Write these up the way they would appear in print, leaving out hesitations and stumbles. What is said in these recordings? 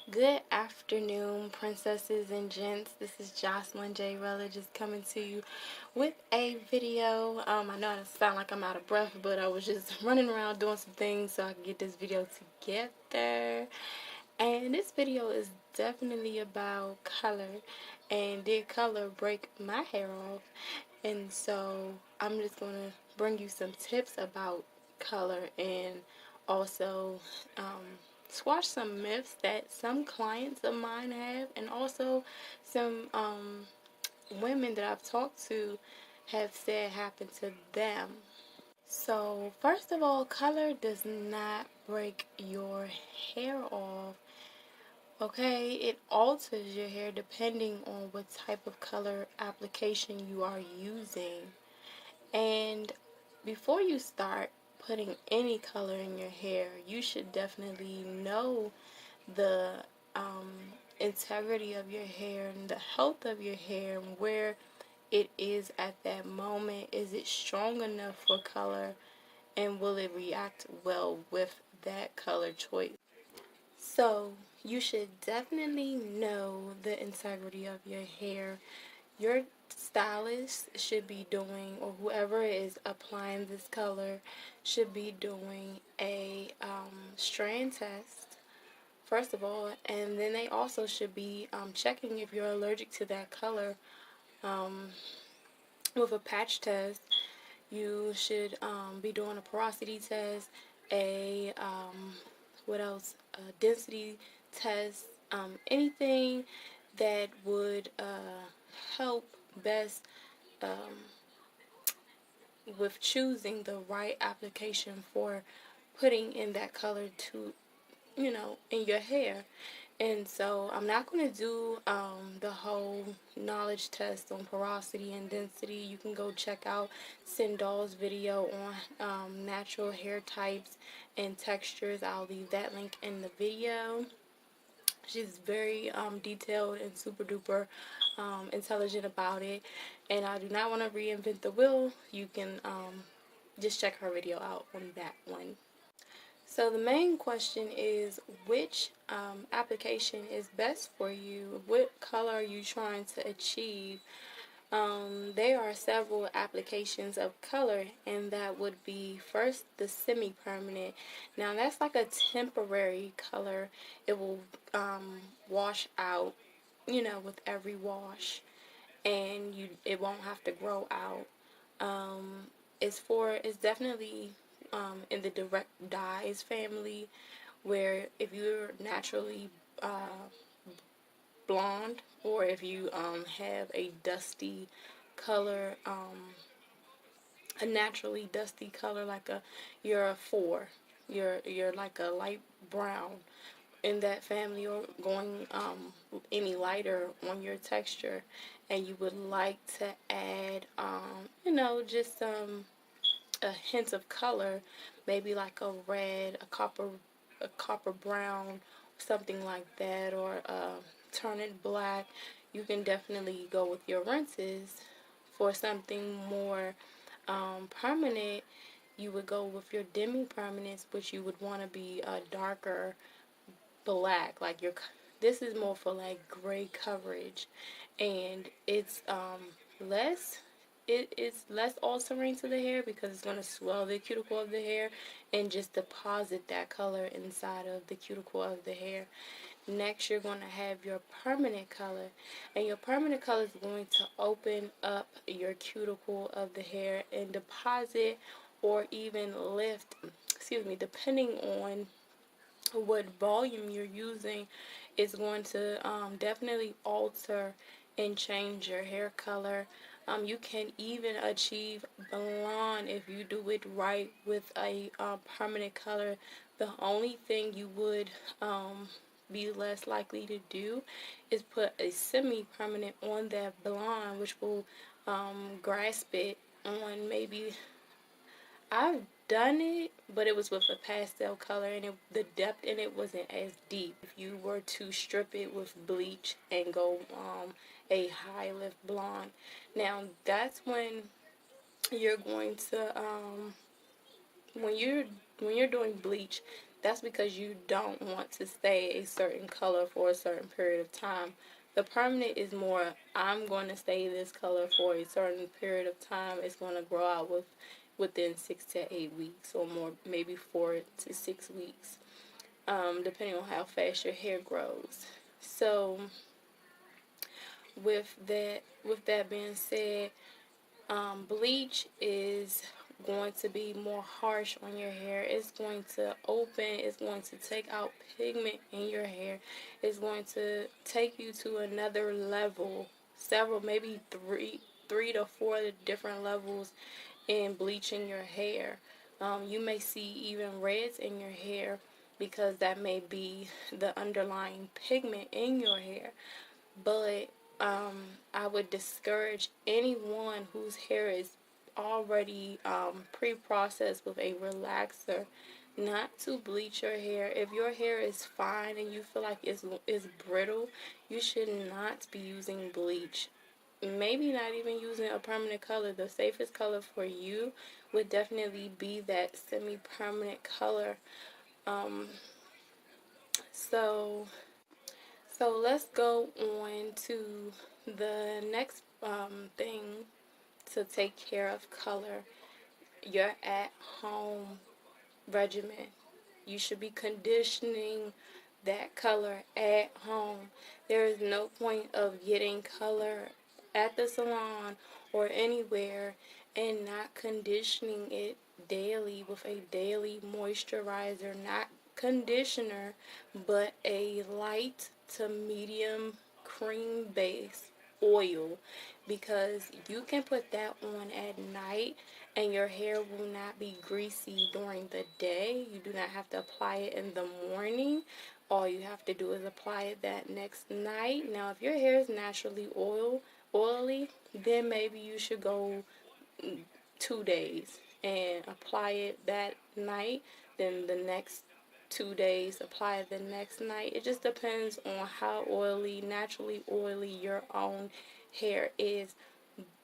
Good afternoon, princesses and gents. This is Jocelyn J. Rella just coming to you with a video. I know I sound like I'm out of breath, but I was just running around doing some things so I could get this video together. And this video is definitely about color. And did color break my hair off? And so I'm just going to bring you some tips about color and also squash some myths that some clients of mine have, and also some women that I've talked to have said happened to them. So first of all, color does not break your hair off. Okay, it alters your hair depending on what type of color application you are using. And before you start putting any color in your hair, you should definitely know the um, integrity of your hair and the health of your hair and where it is at that moment. Is it strong enough for color, and will it react well with that color choice? So you should definitely know the integrity of your hair. Your stylist should be doing, or whoever is applying this color should be doing a strand test first of all, and then they also should be checking if you're allergic to that color um, with a patch test. You should be doing a porosity test, a what else? A density test, anything that would help best um, with choosing the right application for putting in that color to, in your hair. And so I'm not going to do the whole knowledge test on porosity and density. You can go check out Sindal's video on natural hair types and textures. I'll leave that link in the video. She's very detailed and super duper intelligent about it. And I do not want to reinvent the wheel. You can just check her video out on that one. So the main question is, which application is best for you? What color are you trying to achieve? There are several applications of color, and that would be first the semi-permanent. Now that's like a temporary color. It will wash out, with every wash, and it won't have to grow out. It's definitely in the direct dyes family, where if you're naturally blonde, or if you have a dusty color, a naturally dusty color, like you're a 4, you're like a light brown in that family, or going any lighter on your texture, and you would like to add just a hint of color, maybe like a red, a copper brown, something like that, or turn it black, you can definitely go with your rinses. For something more permanent, you would go with your demi-permanents, which you would want to be a darker black. Like this is more for like gray coverage, and it's less it is less altering to the hair, because it's going to swell the cuticle of the hair and just deposit that color inside of the cuticle of the hair. Next, you're going to have your permanent color, and your permanent color is going to open up your cuticle of the hair and deposit, or even lift, depending on what volume you're using, is going to definitely alter and change your hair color. You can even achieve blonde if you do it right with a permanent color. The only thing you would be less likely to do is put a semi-permanent on that blonde, which will grasp it on. Maybe I've done it, but it was with a pastel color, and the depth in it wasn't as deep. If you were to strip it with bleach and go a high lift blonde, now that's when you're going to when you're doing bleach, that's because you don't want to stay a certain color for a certain period of time. The permanent is more, I'm going to stay this color for a certain period of time. It's going to grow out within 6 to 8 weeks or more, maybe 4 to 6 weeks, depending on how fast your hair grows. So with that being said, bleach is going to be more harsh on your hair. It's going to open, it's going to take out pigment in your hair. It's going to take you to another level, several, maybe three to four different levels in bleaching your hair. You may see even reds in your hair because that may be the underlying pigment in your hair. But I would discourage anyone whose hair is already pre-processed with a relaxer not to bleach your hair. If your hair is fine and you feel like it's brittle, you should not be using bleach. Maybe not even using a permanent color. The safest color for you would definitely be that semi-permanent color. Um, so let's go on to the next thing to take care of color. Your at-home regimen. You should be conditioning that color at home. There is no point of getting color at the salon or anywhere and not conditioning it daily with a daily moisturizer, not conditioner, but a light to medium cream base oil, because you can put that on at night and your hair will not be greasy during the day. You do not have to apply it in the morning. All you have to do is apply it that next night. Now, if your hair is naturally oily, then maybe you should go 2 days and apply it that night. Then the next 2 days, apply it the next night. It just depends on how oily, naturally oily your own hair is.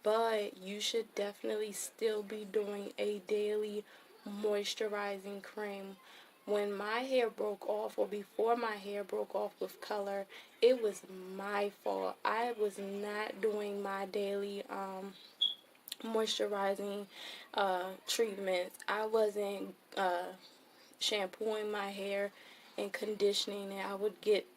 But you should definitely still be doing a daily moisturizing cream. When my hair broke off, or before my hair broke off with color, it was my fault. I was not doing my daily moisturizing treatments. I wasn't shampooing my hair and conditioning it. I would get,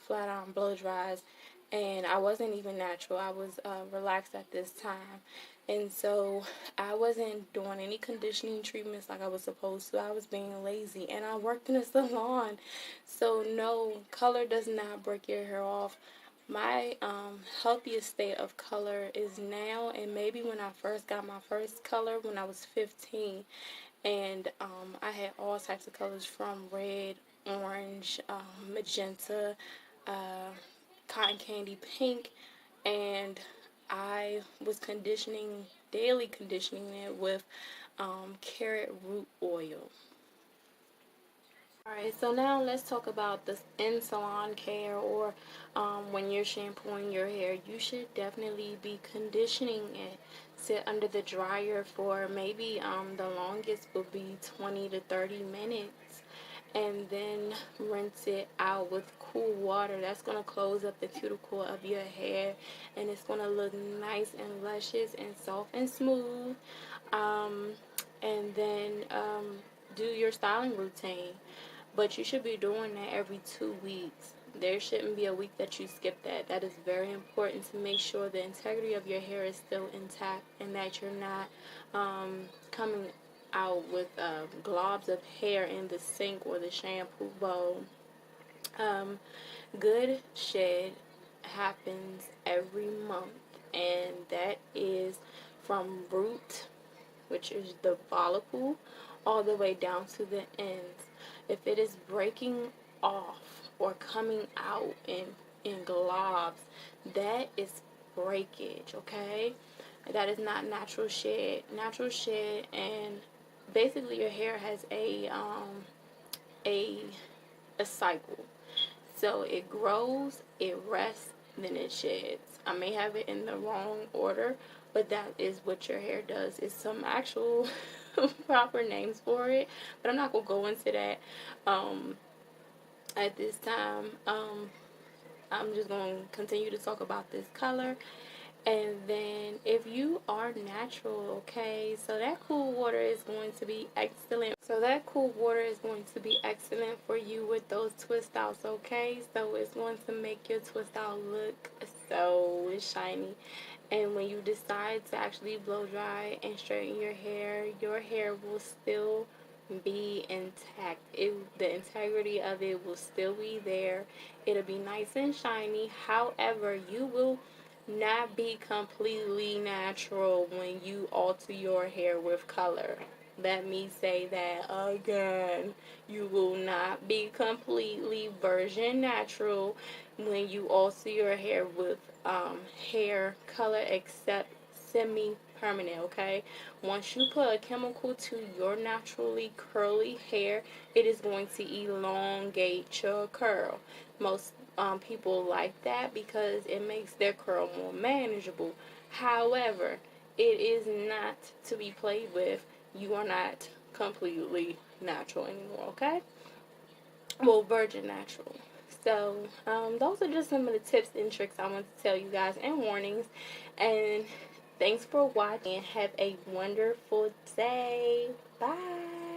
flat iron blow dries, and I wasn't even natural. I was relaxed at this time. And so I wasn't doing any conditioning treatments like I was supposed to. I was being lazy, and I worked in a salon. So no, color does not break your hair off. My healthiest state of color is now, and maybe when I first got my first color when I was 15. And I had all types of colors from red, orange, magenta, uh, cotton candy pink, and I was daily conditioning it with carrot root oil. Alright, so now let's talk about the in-salon care, or when you're shampooing your hair. You should definitely be conditioning it. Sit under the dryer for maybe the longest would be 20 to 30 minutes. And then rinse it out with cool water. That's going to close up the cuticle of your hair, and it's going to look nice and luscious and soft and smooth. And then do your styling routine. But you should be doing that every 2 weeks. There shouldn't be a week that you skip that. That is very important to make sure the integrity of your hair is still intact and that you're not coming out with globs of hair in the sink or the shampoo bowl. Good shed happens every month, and that is from root, which is the follicle, all the way down to the ends. If it is breaking off or coming out in globs, that is breakage, okay? That is not natural shed. Natural shed, and basically your hair has a cycle. So it grows, it rests, then it sheds. I may have it in the wrong order, but that is what your hair does. It's some actual proper names for it, but I'm not gonna go into that at this time. I'm just going to continue to talk about this color. And then if you are natural, okay, so that cool water is going to be excellent. So that cool water is going to be excellent for you with those twist outs, okay? So it's going to make your twist out look so shiny. And when you decide to actually blow dry and straighten your hair will still be intact. The integrity of it will still be there. It'll be nice and shiny. However, you will not be completely natural when you alter your hair with color. Let me say that again. You will not be completely virgin natural when you alter your hair with hair color, except semi-permanent, okay? Once you put a chemical to your naturally curly hair, it is going to elongate your curl. Most people like that because it makes their curl more manageable. However, it is not to be played with. You are not completely natural anymore, okay? Well, virgin natural. So, those are just some of the tips and tricks I want to tell you guys and warnings. And thanks for watching. Have a wonderful day. Bye.